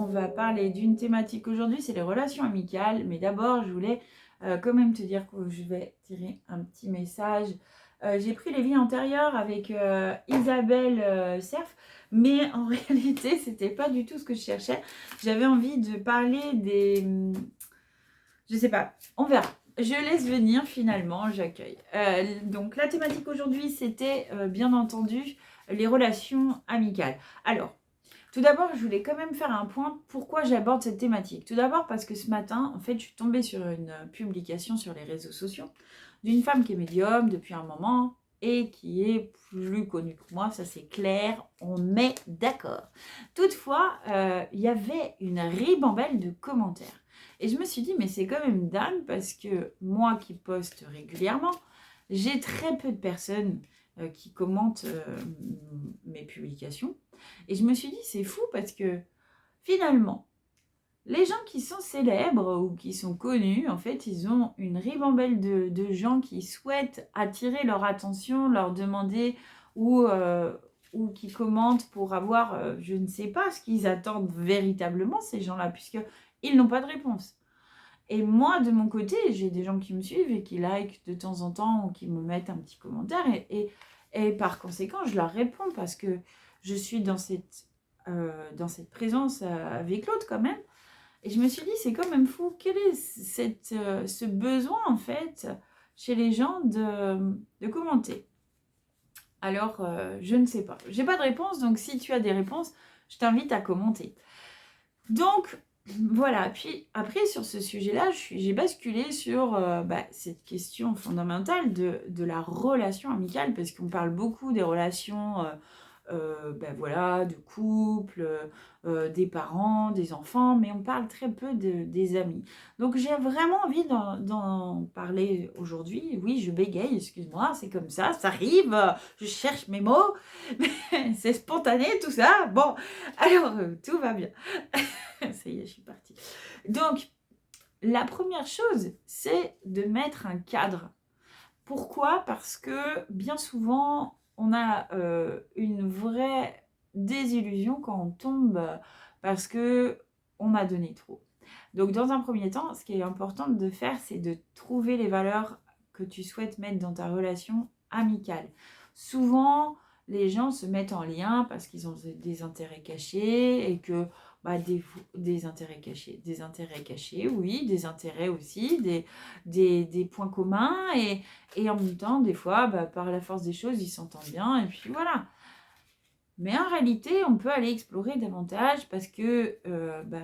on va parler d'une thématique aujourd'hui, c'est les relations amicales. Mais d'abord, je voulais quand même te dire que je vais tirer un petit message. J'ai pris les vies antérieures avec Isabelle Cerf, mais en réalité, c'était pas du tout ce que je cherchais. J'avais envie de parler des... Je sais pas, on verra. Je laisse venir finalement, j'accueille. Donc la thématique aujourd'hui, c'était bien entendu les relations amicales. Alors, tout d'abord, je voulais quand même faire un point pourquoi j'aborde cette thématique. Tout d'abord parce que ce matin, en fait, je suis tombée sur une publication sur les réseaux sociaux d'une femme qui est médium depuis un moment et qui est plus connue que moi, ça c'est clair, on est d'accord. Toutefois, il y avait une ribambelle de commentaires. Et je me suis dit, mais c'est quand même dingue parce que moi qui poste régulièrement, j'ai très peu de personnes qui commentent mes publications. Et je me suis dit, c'est fou parce que finalement, les gens qui sont célèbres ou qui sont connus, en fait, ils ont une ribambelle de gens qui souhaitent attirer leur attention, leur demander ou qui commentent pour avoir, je ne sais pas ce qu'ils attendent véritablement, ces gens-là, puisqu'ils n'ont pas de réponse. Et moi, de mon côté, j'ai des gens qui me suivent et qui likent de temps en temps ou qui me mettent un petit commentaire. Et par conséquent, je leur réponds parce que je suis dans cette présence avec l'autre quand même. Et je me suis dit, c'est quand même fou. Quel est ce besoin, en fait, chez les gens de commenter? Alors, je ne sais pas. J'ai pas de réponse, donc si tu as des réponses, je t'invite à commenter. Donc, voilà. Puis après, sur ce sujet-là, j'ai basculé sur cette question fondamentale de la relation amicale, parce qu'on parle beaucoup des relations voilà, de couple, des parents, des enfants, mais on parle très peu des amis. Donc j'ai vraiment envie d'en parler aujourd'hui. Oui, je bégaye, excuse-moi, c'est comme ça arrive, je cherche mes mots, mais c'est spontané tout ça. Bon, alors tout va bien. Ça y est, je suis partie. Donc, la première chose, c'est de mettre un cadre. Pourquoi? Parce que bien souvent, on a une vraie désillusion quand on tombe parce que on a donné trop. Donc, dans un premier temps, ce qui est important de faire, c'est de trouver les valeurs que tu souhaites mettre dans ta relation amicale. Souvent, les gens se mettent en lien parce qu'ils ont des intérêts cachés et que des intérêts cachés, oui, des intérêts aussi, des points communs et en même temps, des fois, par la force des choses, ils s'entendent bien et puis voilà. Mais en réalité, on peut aller explorer davantage parce que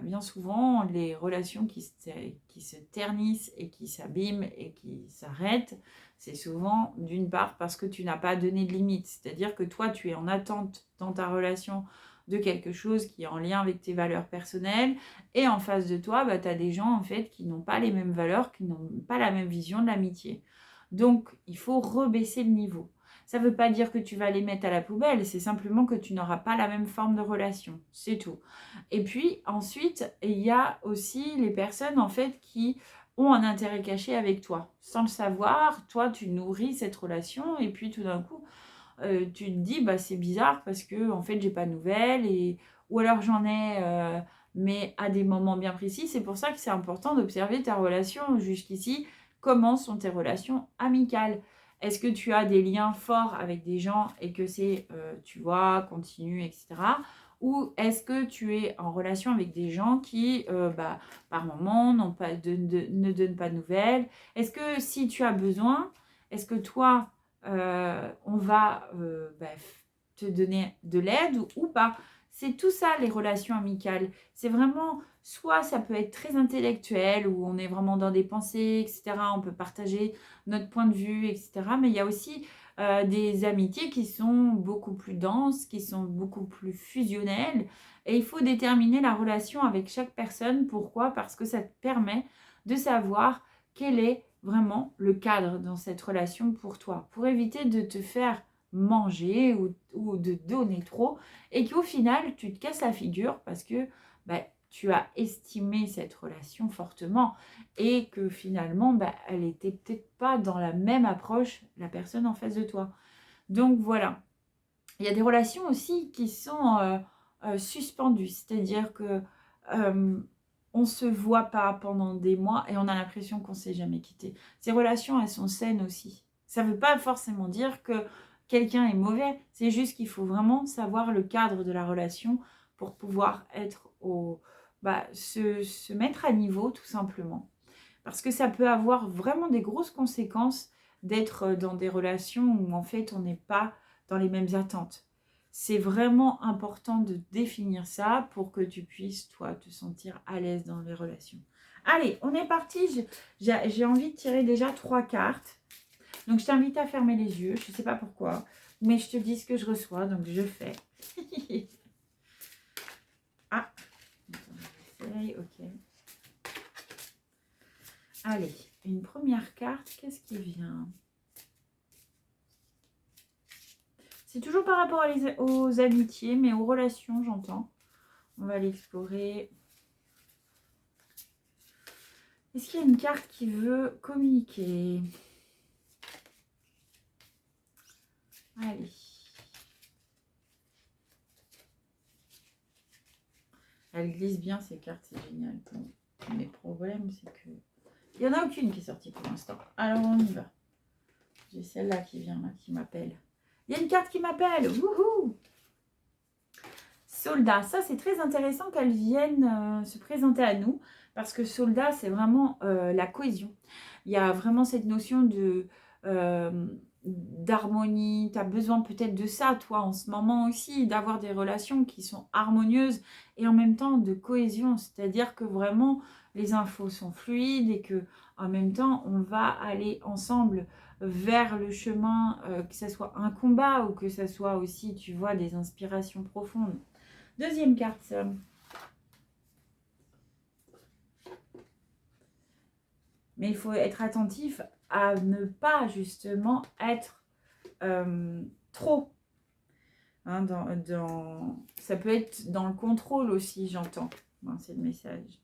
bien souvent, les relations qui se ternissent et qui s'abîment et qui s'arrêtent, c'est souvent d'une part parce que tu n'as pas donné de limite. C'est-à-dire que toi, tu es en attente dans ta relation de quelque chose qui est en lien avec tes valeurs personnelles et en face de toi, tu as des gens en fait qui n'ont pas les mêmes valeurs, qui n'ont pas la même vision de l'amitié. Donc, il faut rebaisser le niveau. Ça ne veut pas dire que tu vas les mettre à la poubelle, c'est simplement que tu n'auras pas la même forme de relation, c'est tout. Et puis ensuite, il y a aussi les personnes en fait qui ont un intérêt caché avec toi. Sans le savoir, toi tu nourris cette relation et puis tout d'un coup, tu te dis c'est bizarre parce que en fait j'ai pas de nouvelles ou alors j'en ai mais à des moments bien précis. C'est pour ça que c'est important d'observer ta relation jusqu'ici. Comment sont tes relations amicales? Est-ce que tu as des liens forts avec des gens et que c'est, tu vois, continu, etc. Ou est-ce que tu es en relation avec des gens qui, par moment, ne donnent pas de nouvelles? Est-ce que si tu as besoin, est-ce que toi, on va te donner de l'aide ou pas? C'est tout ça, les relations amicales. C'est vraiment, soit ça peut être très intellectuel, où on est vraiment dans des pensées, etc. On peut partager notre point de vue, etc. Mais il y a aussi des amitiés qui sont beaucoup plus denses, qui sont beaucoup plus fusionnelles. Et il faut déterminer la relation avec chaque personne. Pourquoi? Parce que ça te permet de savoir quel est vraiment le cadre dans cette relation pour toi. Pour éviter de te faire manger ou de donner trop et qu'au final, tu te casses la figure parce que tu as estimé cette relation fortement et que finalement, elle n'était peut-être pas dans la même approche, la personne en face de toi. Donc voilà. Il y a des relations aussi qui sont suspendues, c'est-à-dire que on se voit pas pendant des mois et on a l'impression qu'on s'est jamais quitté. Ces relations, elles sont saines aussi. Ça veut pas forcément dire que quelqu'un est mauvais. C'est juste qu'il faut vraiment savoir le cadre de la relation pour pouvoir être se mettre à niveau tout simplement. Parce que ça peut avoir vraiment des grosses conséquences d'être dans des relations où en fait on n'est pas dans les mêmes attentes. C'est vraiment important de définir ça pour que tu puisses, toi, te sentir à l'aise dans les relations. Allez, on est parti. J'ai envie de tirer déjà 3 cartes. Donc, je t'invite à fermer les yeux. Je ne sais pas pourquoi, mais je te dis ce que je reçois, donc je fais. Ah, ok. Allez, une première carte, qu'est-ce qui vient? C'est toujours par rapport aux amitiés, mais aux relations, j'entends. On va l'explorer. Est-ce qu'il y a une carte qui veut communiquer? Allez. Elle glisse bien ces cartes, c'est génial. Mes problèmes, c'est que... Il n'y en a aucune qui est sortie pour l'instant. Alors on y va. J'ai celle-là qui vient, là, qui m'appelle. Il y a une carte qui m'appelle. Wouhou! Soldat. Ça, c'est très intéressant qu'elle vienne se présenter à nous. Parce que soldat, c'est vraiment la cohésion. Il y a vraiment cette notion de... d'harmonie, tu as besoin peut-être de ça, toi, en ce moment aussi, d'avoir des relations qui sont harmonieuses et en même temps de cohésion, c'est-à-dire que vraiment les infos sont fluides et que en même temps on va aller ensemble vers le chemin, que ce soit un combat ou que ce soit aussi, tu vois, des inspirations profondes. Deuxième carte. Mais il faut être attentif à ne pas justement être trop. Hein, ça peut être dans le contrôle aussi, j'entends. Bon, c'est le message.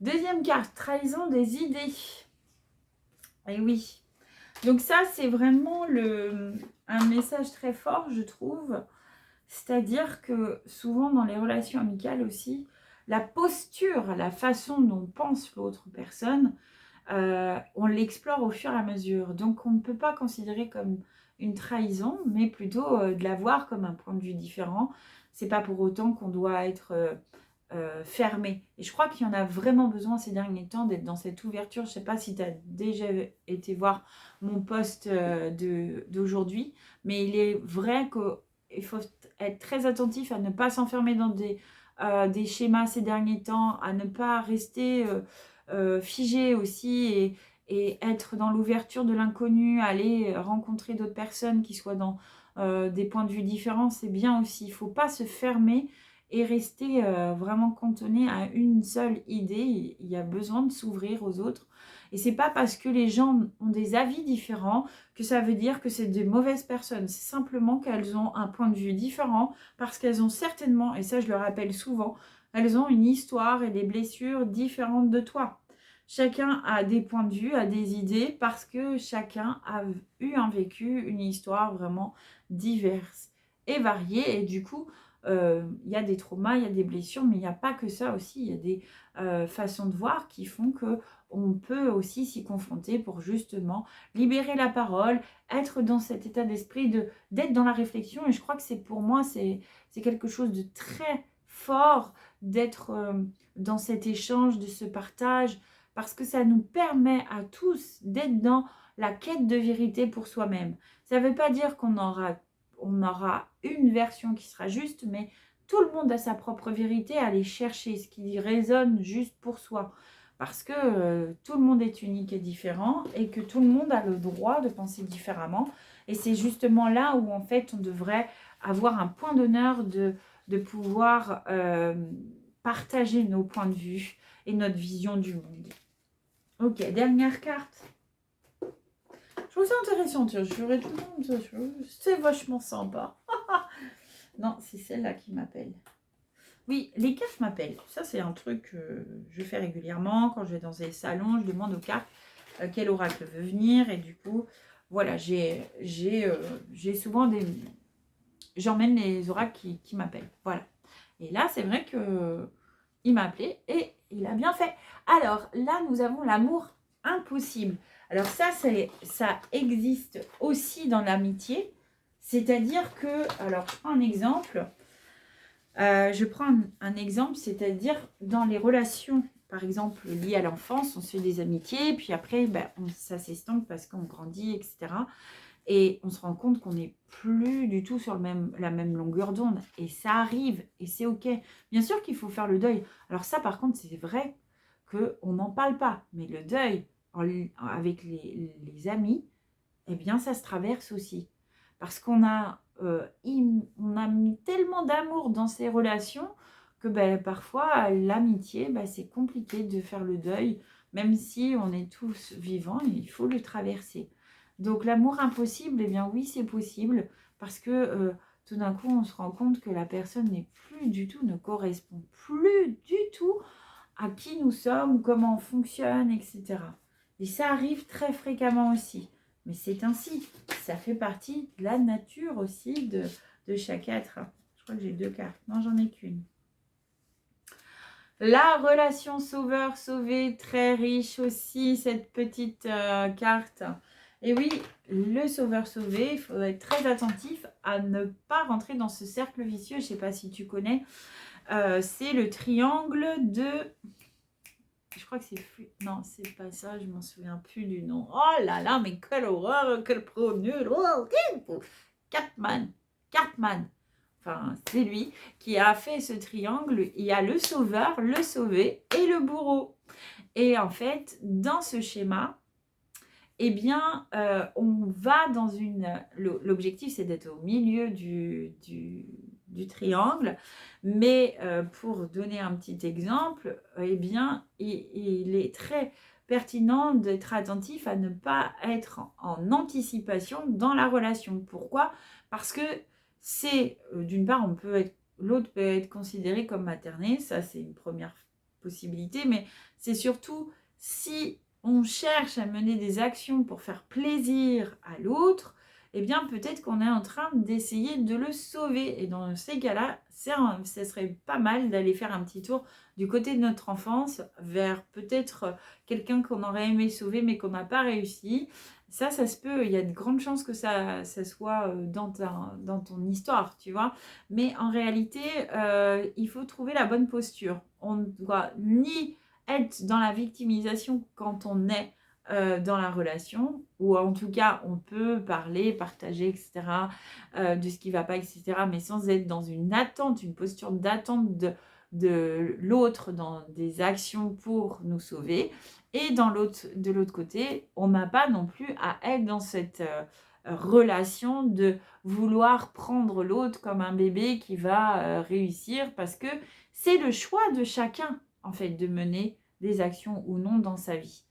Deuxième carte, trahison des idées. Et oui. Donc ça, c'est vraiment un message très fort, je trouve. C'est-à-dire que souvent dans les relations amicales aussi, la posture, la façon dont pense l'autre personne, on l'explore au fur et à mesure. Donc on ne peut pas considérer comme une trahison, mais plutôt de la voir comme un point de vue différent. C'est pas pour autant qu'on doit être fermé. Et je crois qu'il y en a vraiment besoin ces derniers temps d'être dans cette ouverture. Je ne sais pas si tu as déjà été voir mon post d'aujourd'hui, mais il est vrai qu'il faut être très attentif à ne pas s'enfermer dans des schémas ces derniers temps, à ne pas rester figé aussi et être dans l'ouverture de l'inconnu, aller rencontrer d'autres personnes qui soient dans des points de vue différents, c'est bien aussi. Il ne faut pas se fermer et rester vraiment cantonné à une seule idée. Il y a besoin de s'ouvrir aux autres. Et c'est pas parce que les gens ont des avis différents que ça veut dire que c'est de mauvaises personnes. C'est simplement qu'elles ont un point de vue différent parce qu'elles ont certainement, et ça je le rappelle souvent, elles ont une histoire et des blessures différentes de toi. Chacun a des points de vue, a des idées parce que chacun a eu un vécu, une histoire vraiment diverse et variée. Et du coup, il y a des traumas, il y a des blessures, mais il n'y a pas que ça aussi. Il y a des façons de voir qui font que on peut aussi s'y confronter pour justement libérer la parole, être dans cet état d'esprit d'être dans la réflexion. Et je crois que c'est pour moi, c'est quelque chose de très fort d'être dans cet échange, de ce partage, parce que ça nous permet à tous d'être dans la quête de vérité pour soi-même. Ça ne veut pas dire qu'on aura une version qui sera juste, mais tout le monde a sa propre vérité à aller chercher ce qui résonne juste pour soi. Parce que tout le monde est unique et différent et que tout le monde a le droit de penser différemment. Et c'est justement là où en fait on devrait avoir un point d'honneur de pouvoir partager nos points de vue et notre vision du monde. Ok, dernière carte. Je trouve ça intéressant, je ferai tout le monde, c'est vachement sympa. Non, c'est celle-là qui m'appelle. Oui, les cartes m'appellent. Ça, c'est un truc que je fais régulièrement. Quand je vais dans des salons, je demande aux cartes quel oracle veut venir. Et du coup, voilà, j'ai souvent des... J'emmène les oracles qui m'appellent. Voilà. Et là, c'est vrai que il m'a appelé et il a bien fait. Alors là, nous avons l'amour impossible. Alors ça existe aussi dans l'amitié. C'est-à-dire que, alors je prends un exemple. Un exemple, c'est-à-dire dans les relations, par exemple, liées à l'enfance, on se fait des amitiés, puis après, ça s'estompe parce qu'on grandit, etc. Et on se rend compte qu'on n'est plus du tout sur la même longueur d'onde. Et ça arrive, et c'est OK. Bien sûr qu'il faut faire le deuil. Alors ça, par contre, c'est vrai qu'on n'en parle pas. Mais le deuil avec les amis, eh bien, ça se traverse aussi. Parce on a mis tellement d'amour dans ces relations que parfois, l'amitié, c'est compliqué de faire le deuil. Même si on est tous vivants, il faut le traverser. Donc l'amour impossible, eh bien oui, c'est possible. Parce que tout d'un coup, on se rend compte que la personne ne correspond plus du tout à qui nous sommes, comment on fonctionne, etc. Et ça arrive très fréquemment aussi. Mais c'est ainsi. Ça fait partie de la nature aussi de chaque être. Je crois que j'ai 2 cartes. Non, j'en ai qu'une. La relation sauveur-sauvé, très riche aussi, cette petite carte. Et oui, le sauveur-sauvé, il faut être très attentif à ne pas rentrer dans ce cercle vicieux. Je ne sais pas si tu connais. C'est le triangle de... Je crois que c'est... Non, c'est pas ça, je m'en souviens plus du nom. Oh là là, mais quelle horreur, quel pro nul. Oh, Cartman. Enfin, c'est lui qui a fait ce triangle. Il y a le sauveur, le sauvé et le bourreau. Et en fait, dans ce schéma, eh bien, on va dans une... L'objectif, c'est d'être au milieu du triangle. Mais pour donner un petit exemple, eh bien, il est très pertinent d'être attentif à ne pas être en anticipation dans la relation. Pourquoi ? Parce que c'est, d'une part, l'autre peut être considéré comme materné, ça c'est une première possibilité, mais c'est surtout si on cherche à mener des actions pour faire plaisir à l'autre, eh bien peut-être qu'on est en train d'essayer de le sauver. Et dans ces cas-là, ça serait pas mal d'aller faire un petit tour du côté de notre enfance vers peut-être quelqu'un qu'on aurait aimé sauver mais qu'on n'a pas réussi. Ça se peut, il y a de grandes chances que ça soit dans ton histoire, tu vois. Mais en réalité, il faut trouver la bonne posture. On ne doit ni être dans la victimisation quand on est dans la relation, ou en tout cas on peut parler, partager, etc. De ce qui ne va pas, etc. Mais sans être dans une attente, une posture d'attente de l'autre dans des actions pour nous sauver. Et de l'autre côté, on n'a pas non plus à être dans cette relation de vouloir prendre l'autre comme un bébé qui va réussir, parce que c'est le choix de chacun en fait de mener des actions ou non dans sa vie.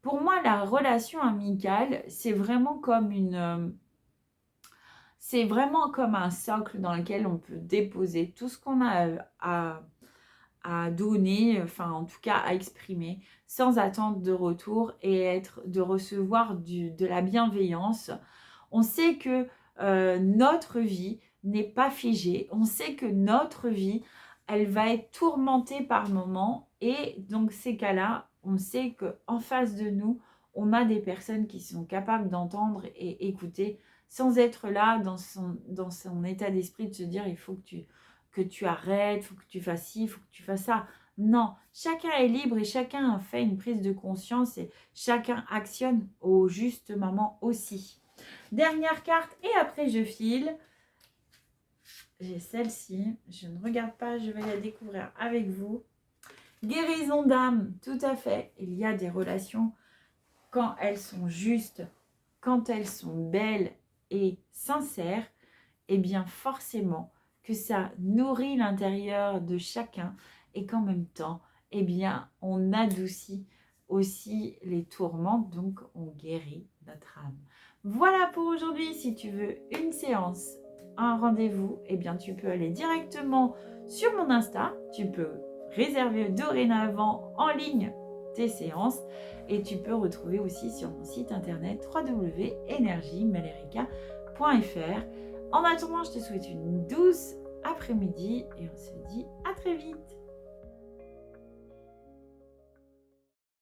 Pour moi, la relation amicale, c'est vraiment comme un socle dans lequel on peut déposer tout ce qu'on a à donner, enfin en tout cas à exprimer, sans attente de retour et de recevoir de la bienveillance. On sait que notre vie n'est pas figée, on sait que notre vie, elle va être tourmentée par moments, et donc ces cas-là, on sait qu'en face de nous, on a des personnes qui sont capables d'entendre et écouter, sans être là dans son état d'esprit de se dire il faut que tu arrêtes, il faut que tu fasses ci, il faut que tu fasses ça. Non, chacun est libre et chacun fait une prise de conscience et chacun actionne au juste moment aussi. Dernière carte et après je file. J'ai celle-ci, je ne regarde pas, je vais la découvrir avec vous. Guérison d'âme, tout à fait. Il y a des relations, quand elles sont justes, quand elles sont belles et sincères, eh bien forcément que ça nourrit l'intérieur de chacun et qu'en même temps, eh bien, on adoucit aussi les tourments, donc on guérit notre âme. Voilà pour aujourd'hui. Si tu veux une séance, un rendez-vous, eh bien tu peux aller directement sur mon Insta, tu peux réserver dorénavant en ligne tes séances et tu peux retrouver aussi sur mon site internet www.energiemalerica.fr. En attendant, je te souhaite une douce après-midi et on se dit à très vite.